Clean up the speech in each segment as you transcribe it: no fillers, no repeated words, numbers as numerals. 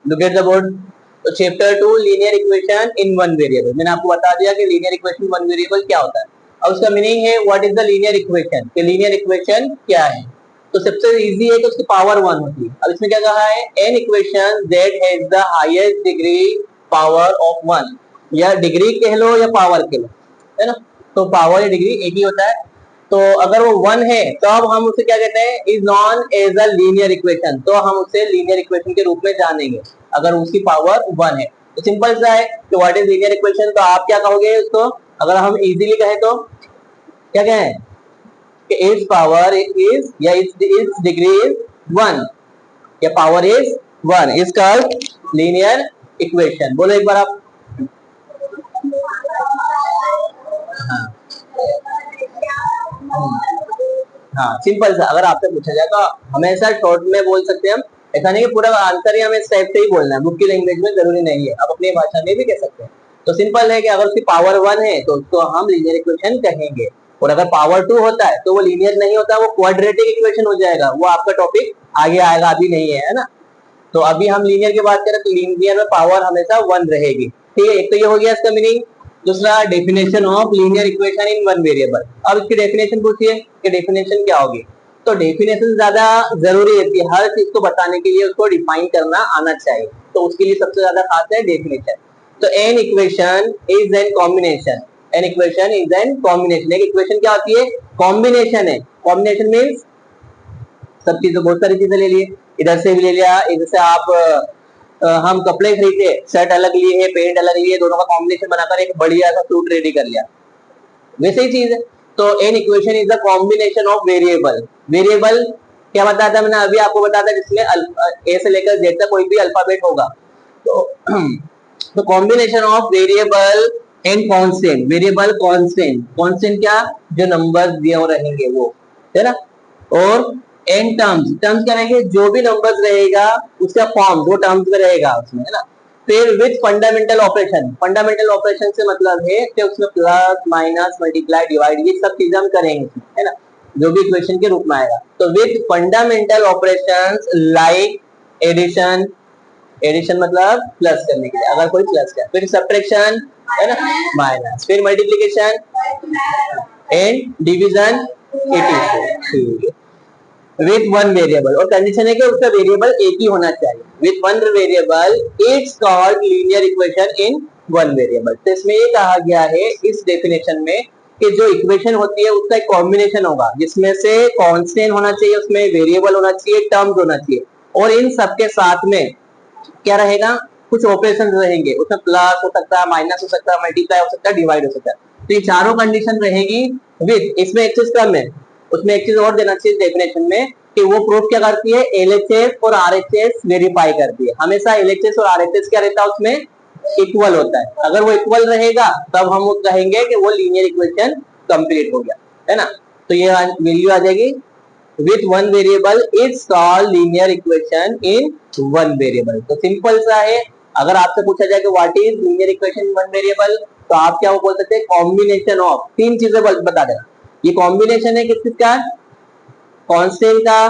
Look at the board. तो chapter 2 linear equation in one variable, मैंने आपको बता दिया कि लीनियर इक्वेशन वन वेरिएबल क्या होता है। अब उसका मीनिंग है what is the linear equation, कि लीनियर इक्वेशन क्या है। तो सबसे इजी है कि उसकी पावर 1 होती है। अब इसमें क्या कहा है, an equation that has the highest degree power of 1, या डिग्री कह लो या पावर कह लो, है ना। तो पावर या डिग्री एक ही होता है। तो अगर वो 1 है तो अब हम उसे क्या कहते हैं, is known as a linear equation, तो हम उसे लीनियर इक्वेशन के रूप में जानेंगे अगर उसकी पावर 1 है। तो सिंपल सा है कि व्हाट इज लीनियर इक्वेशन, तो आप क्या कहोगे उसको, अगर हम इजीली कहे तो क्या कहें कि इज पावर इज या इज डिग्री इज 1 या power is 1 is called linear equation. बोलो एक बार आप। हाँ सिंपल सा, अगर आपसे पूछा जाए तो हमेशा शॉर्ट में बोल सकते हैं हम, ऐसा नहीं कि पूरा आंसर ही हमें इस टाइप से ही बोलना है, बुक की लैंग्वेज में जरूरी नहीं है, आप अपनी भाषा में भी कह सकते हैं। तो सिंपल है कि अगर उसकी पावर 1 है तो उसको हम लीनियर इक्वेशन कहेंगे, और अगर पावर 2 होता है तो वो लीनियर नहीं होता, वो क्वाड्रेटिक इक्वेशन हो जाएगा। वो आपका टॉपिक आगे आएगा, अभी नहीं है ना। तो अभी हम लीनियर की बात करें तो लीनियर में पावर हमेशा 1 रहेगी। ठीक है, एक तो ये हो गया इसका मीनिंग। दूसरा definition of linear equation in one variable. अब इसकी डेफिनेशन पूछिए कि डेफिनेशन क्या होगी। तो डेफिनेशन ज्यादा जरूरी रहती है, हर चीज को बताने के लिए उसको डिफाइन करना आना चाहिए, तो उसके लिए सबसे ज्यादा खास है डेफिनेशन। तो an equation is an combination, an equation is an combination. एक इक्वेशन क्या होती है, कॉम्बिनेशन है। कॉम्बिनेशन मीन्स सब चीजें, बहुत सारी चीजें ले लिए, इधर से भी ले लिया, इधर से आप हम कपड़े खरीदे, शर्ट अलग लिए है, पेंट अलग लिए, दोनों का कॉम्बिनेशन बनाकर एक बढ़िया सा सूट रेडी कर लिया, वैसे ही चीज है। तो an equation is the combination of variable. Variable क्या बताया था मैंने अभी आपको बताया था, जिसमें ए से लेकर जेड तक कोई भी अल्फाबेट होगा। तो combination of variable and constant. Variable constant, constant क्या, जो नंबर दिए रहेंगे वो, है ना। और एंड टर्म्स, टर्म्स क्या रहेंगे, जो भी नंबर्स रहेगा उसका फॉर्म वो टर्म्स में रहेगा उसमें, है ना। फिर with fundamental operation, fundamental operation से मतलब है कि उसमें प्लस माइनस मल्टीप्लाई डिवाइड ये सब चीजें हम करेंगे, है ना, जो भी इक्वेशन के रूप में आएगा। तो with fundamental operations like addition, addition मतलब प्लस करने के लिए अगर कोई प्लस कर, फिर सब्ट्रैक्शन, है ना, माइनस, फिर मल्टीप्लिकेशन एंड डिवीजन, ठीक है, विथ वन वेरिएबल। और कंडीशन है कि उसका वेरिएबल एक ही होना चाहिए। With one variable it's called linear equation in one variable. तो इसमें ये कहा गया है इस डेफिनेशन में कि जो इक्वेशन होती है उसका एक कॉम्बिनेशन होगा, जिसमें से कांस्टेंट होना चाहिए, उसमें वेरिएबल होना चाहिए, टर्म्स होना चाहिए, और इन सबके साथ में क्या रहेगा, कुछ ऑपरेशन रहेंगे, उसमें प्लस हो सकता है, माइनस हो सकता है, मल्टीप्लाई हो सकता है, डिवाइड हो सकता है। तो ये चारों कंडीशन रहेगी विथ, इसमें एक चीज कम है, उसमें एक चीज और देना चाहिए डेफिनेशन में कि वो प्रूफ क्या करती है, एलएचएस और आरएचएस वेरीफाई करती है। हमेशा एलएचएस और आरएचएस क्या रहता है, उसमें इक्वल होता है। अगर वो इक्वल रहेगा तब हम कहेंगे कि वो लीनियर इक्वेशन कंप्लीट हो गया, है ना। तो ये वैल्यू आ जाएगी with one variable is called linear equation in one variable. तो सिंपल सा है, अगर आपसे पूछा जाए कि what is linear equation in one variable, तो आप क्या बोल सकते हैं, कॉम्बिनेशन ऑफ, तीन चीजें बता देना। ये कॉम्बिनेशन है किस चीज का, कांस्टेंट का,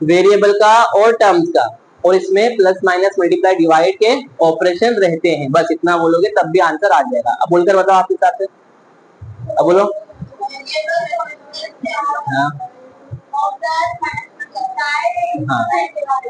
वेरिएबल का और टर्म्स का, और इसमें प्लस माइनस मल्टीप्लाई डिवाइड के ऑपरेशन रहते हैं। बस इतना बोलोगे तब भी आंसर आ जाएगा। अब बोलकर बताओ आपके साथ से, अब बोलो। हाँ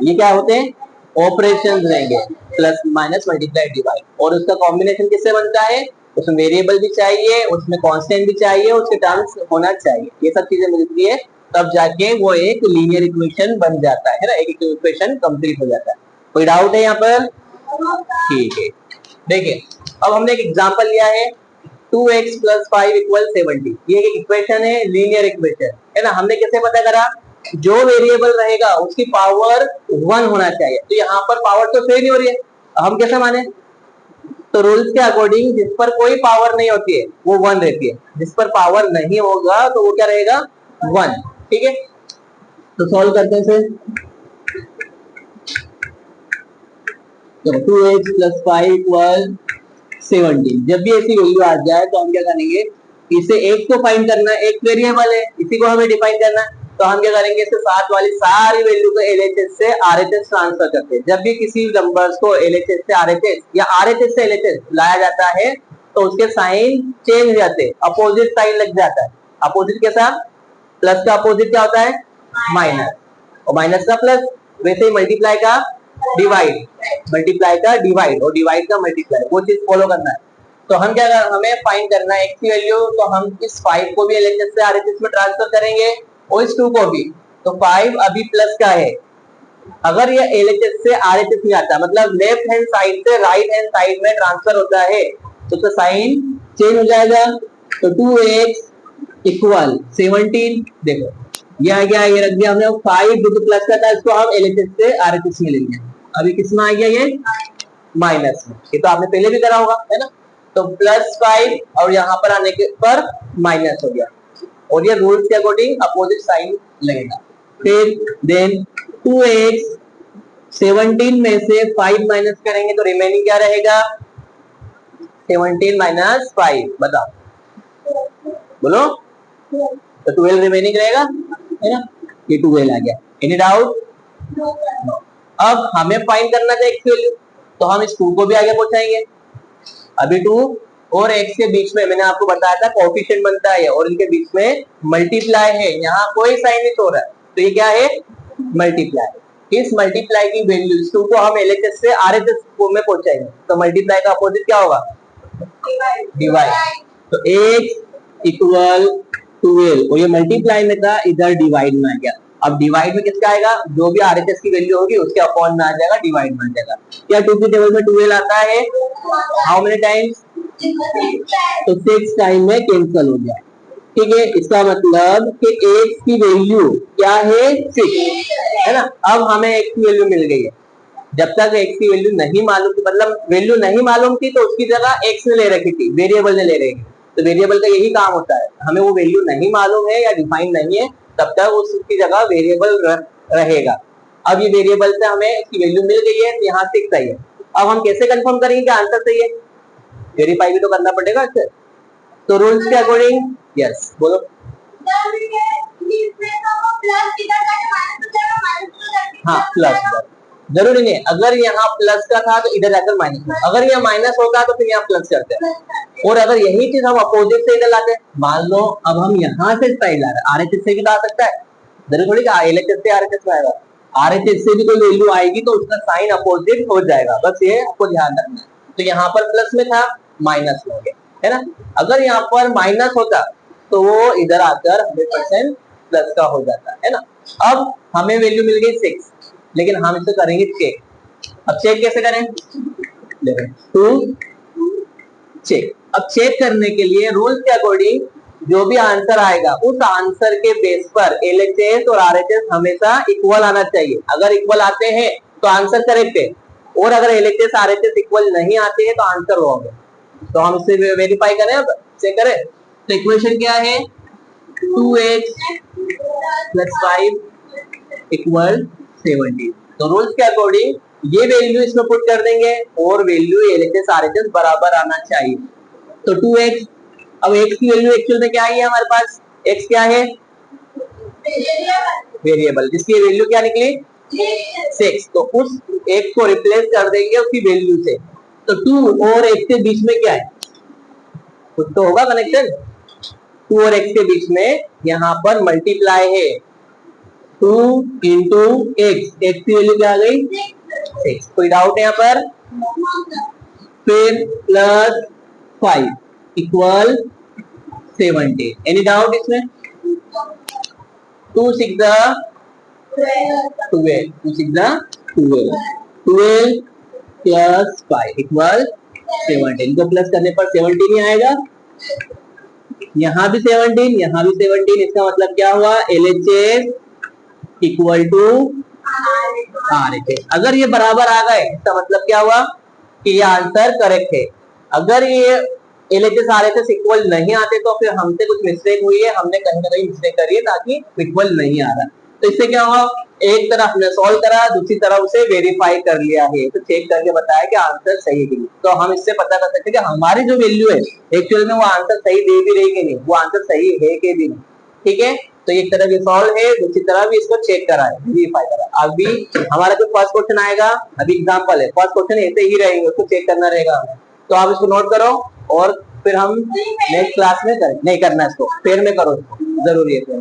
ये क्या होते हैं, ऑपरेशन रहेंगे, प्लस माइनस मल्टीप्लाई डिवाइड, और उसका कॉम्बिनेशन किससे बनता है, उसमें वेरिएबल भी चाहिए, उसमें कांस्टेंट भी चाहिए, उसके टर्म्स होना चाहिए, ये सब चीजें मिलती है तब जाके वो एक लीनियर इक्वेशन बन जाता है ना, एक इक्वेशन कंप्लीट हो जाता है। कोई डाउट है यहाँ पर, ठीक है। देखिए अब हमने एक एग्जांपल लिया है 2x + 5 = 70। ये एक इक्वेशन है, लीनियर इक्वेशन है ना। हमने कैसे पता करा, जो वेरिएबल रहेगा उसकी पावर 1 होना चाहिए। तो यहाँ पर पावर तो फेल नहीं हो रही है, हम कैसे माने, तो रूल्स के अकॉर्डिंग जिस पर कोई पावर नहीं होती है वो 1 रहती है, जिस पर पावर नहीं होगा तो वो क्या रहेगा, 1। ठीक है, तो सॉल्व करते हैं फिर। 2x + 5 = 70। जब भी ऐसी वैल्यू आ जाए तो हम क्या करेंगे, इसे एक तो फाइंड करना है, एक वेरिएबल है, इसी को हमें डिफाइन करना है। तो हम क्या करेंगे, इसके साथ वाली सारी वैल्यू को एलएचएस से आरएचएस ट्रांसफर करते हैं। जब भी किसी नंबर्स को एलएचएस से आरएचएस या आरएचएस से एलएचएस लाया जाता है तो उसके साइन चेंज हो जाते हैं, अपोजिट साइन लग जाता है। अपोजिट के साथ प्लस का अपोजिट क्या होता है, माइनस, और माइनस का प्लस, वैसे ही मल्टीप्लाई का डिवाइड, मल्टीप्लाई का डिवाइड और डिवाइड का मल्टीप्लाई, वो चीज फॉलो करना है। तो हम क्या, हमें फाइंड करना है एक्स की वैल्यू, तो हम इस 5 को भी एलएचएस से आरएचएस में ट्रांसफर करेंगे और इस 2 को भी। तो 5 अभी प्लस का है, अगर ये एलएचएस से आरएचएस में आता है, मतलब लेफ्ट हैंड साइड से राइट हैंड साइड में ट्रांसफर होता है, तो उसका साइन चेंज हो जाएगा। तो 2x इक्वल 17, देखो ये आ गया, ये रख दिया हमने, 5 जो प्लस का था इसको हम एलएचएस से आरएचएस में लेंगे। अभी किसमें आ गया, ये माइनस में, ये तो आपने पहले भी करा होगा, है ना। तो +5 और यहाँ पर आने के पर माइनस हो गया, और ये रूल्स के अकॉर्डिंग अपोजिट साइन लगेगा। फिर देन 2x 17 में से 5 माइनस करेंगे तो रिमेनिंग क्या रहेगा, 17 माइनस 5, बताओ, बोलो। तो 12 रिमेनिंग रहेगा, है ना, ये 12 आ गया। Any doubt? नो। अब हमें फाइंड करना था एक्स वैल्यू, तो हम इस 2 को भी आगे पहुंचाएंगे। अभी 2 और x के बीच में मैंने आपको बताया था कोएफिशिएंट बनता है और इनके बीच में मल्टीप्लाई है, यहाँ कोई साइन नहीं हो रहा है, तो ये क्या है, मल्टीप्लाई। इस मल्टीप्लाई की वैल्यू इस 2 को हम एलएचएस से आरएचएस में पहुंचाएंगे, तो मल्टीप्लाई का अपोजिट क्या होगा, डिवाइड। तो x इक्वल 12, और ये मल्टीप्लाई में था, इधर डिवाइड में आ गया। अब डिवाइड में किसका आएगा, जो भी आरएचएस की वैल्यू होगी उसके अपॉन में आ जाएगा, डिवाइड में आ जाएगा। क्या 2 की टेबल में 12 आता है, हाउ मेनी टाइम्स, तो 6 टाइम में कैंसिल हो गया, ठीक है। इसका मतलब कि x की वैल्यू क्या है, 6, है ना। अब हमें x की वैल्यू मिल गई है। जब तक x की वैल्यू नहीं मालूम थी, मतलब वैल्यू नहीं मालूम थी, तो उसकी जगह x ने ले रखी थी, वेरिएबल ने ले रखी। तो वेरिएबल का यही काम होता है, हमें वो वैल्यू नहीं मालूम है या डिफाइन नहीं है, तब तक उसकी जगह वेरिएबल रहेगा। अब ये वेरिएबल से हमें इसकी वैल्यू मिल गई है, तो यहाँ 6 सही है। अब हम कैसे कंफर्म करेंगे कि आंसर सही है, वेरीफाई भी तो करना पड़ेगा इससे। तो रूल्स के अकॉर्डिंग, यस बोलो। हाँ प्लस, जरूरी नहीं, अगर यहाँ प्लस का था तो इधर जाकर माइनस में, अगर यहाँ माइनस होगा तो फिर यहाँ प्लस करते हैं। और अगर यही चीज हम अपोजिट से इधर लाते हैं, मान लो अब हम यहाँ से साइड ला रहे हैं, आरएचएस से भी ला सकता है, जरूरी थोड़ी कि एलएचएस से आरएचएस में आएगा, आरएचएस से भी कोई वैल्यू आएगी तो उसका साइन अपोजिट हो जाएगा, बस ये आपको ध्यान रखना है। तो यहाँ पर प्लस में था, माइनस में हो गया, है ना। अगर यहाँ पर माइनस होता तो वो इधर आकर 100% प्लस का हो जाता है ना। अब हमें वैल्यू मिल गई 6, लेकिन हम इसे करेंगे चेक। अब चेक कैसे करें, देखो 2 चेक। अब चेक करने के लिए रूल्स के अकॉर्डिंग जो भी आंसर आएगा उस आंसर के बेस पर एलएचएस और आरएचएस हमेशा इक्वल आना चाहिए। अगर इक्वल आते हैं तो आंसर करेक्ट है, और अगर एलएचएस आरएचएस इक्वल नहीं आते हैं तो आंसर रॉन्ग है। तो हम इसे वेरीफाई करें, अब चेक करें। तो इक्वेशन क्या है, 2x + 5 = 17। तो रूल्स के अकॉर्डिंग ये वैल्यू इसमें पुट कर देंगे और वैल्यू एलएचएस आरएचएस बराबर आना चाहिए। तो 2x, अब x की वैल्यू एक्चुअल में क्या आई है हमारे पास, x क्या है, वेरिएबल, जिसकी वैल्यू क्या निकली 6। तो उस x को रिप्लेस कर देंगे उसकी वैल्यू से। तो 2 और x के बीच में क्या है, कुछ तो होगा कनेक्शन। 2 और x के बीच में यहाँ पर मल्टीप्लाई है, 2 इंटू x, x की वैल्यू क्या आ गई 6। कोई डाउट है यहाँ पर? फिर +5 = 70। एनी डाउट इसमें? 2 6 12, 2 6 12, 12 + 5 = 17। इनको प्लस करने पर 17 ही आएगा। यहाँ भी 17, यहाँ भी 17। इसका मतलब क्या हुआ, LHS = RHS। अगर ये बराबर आ गए इसका मतलब क्या हुआ कि ये आंसर करेक्ट है। अगर ये LHS RHS इक्वल नहीं आते तो फिर हमसे कुछ मिस्टेक हुई है, हमने कहीं ना कहीं मिस्टेक करी है ताकि इक्वल नहीं आ रहा। तो इससे क्या हुआ, एक तरफ हमने सॉल्व करा, दूसरी तरफ उसे वेरीफाई कर लिया है, तो चेक करके बताया कि आंसर सही है कि नहीं। तो हम इससे पता कर सकते हैं कि हमारी जो वैल्यू है एक्चुअल में वो आंसर सही दे भी रही कि नहीं, वो आंसर सही है कि नहीं। ठीक है, तो एक तरफ ये सॉल्व है, दूसरी तरफ भी इसको चेक करा है, वेरीफाई करा। अभी हमारा जो फर्स्ट क्वेश्चन आएगा, अभी एग्जांपल है, फर्स्ट क्वेश्चन ऐसे ही रहेंगे, उसको चेक करना रहेगा हमें। तो आप इसको नोट करो और फिर हम नेक्स्ट क्लास में करें, नहीं करना इसको, पेड़ में करो इसको, जरूरी है।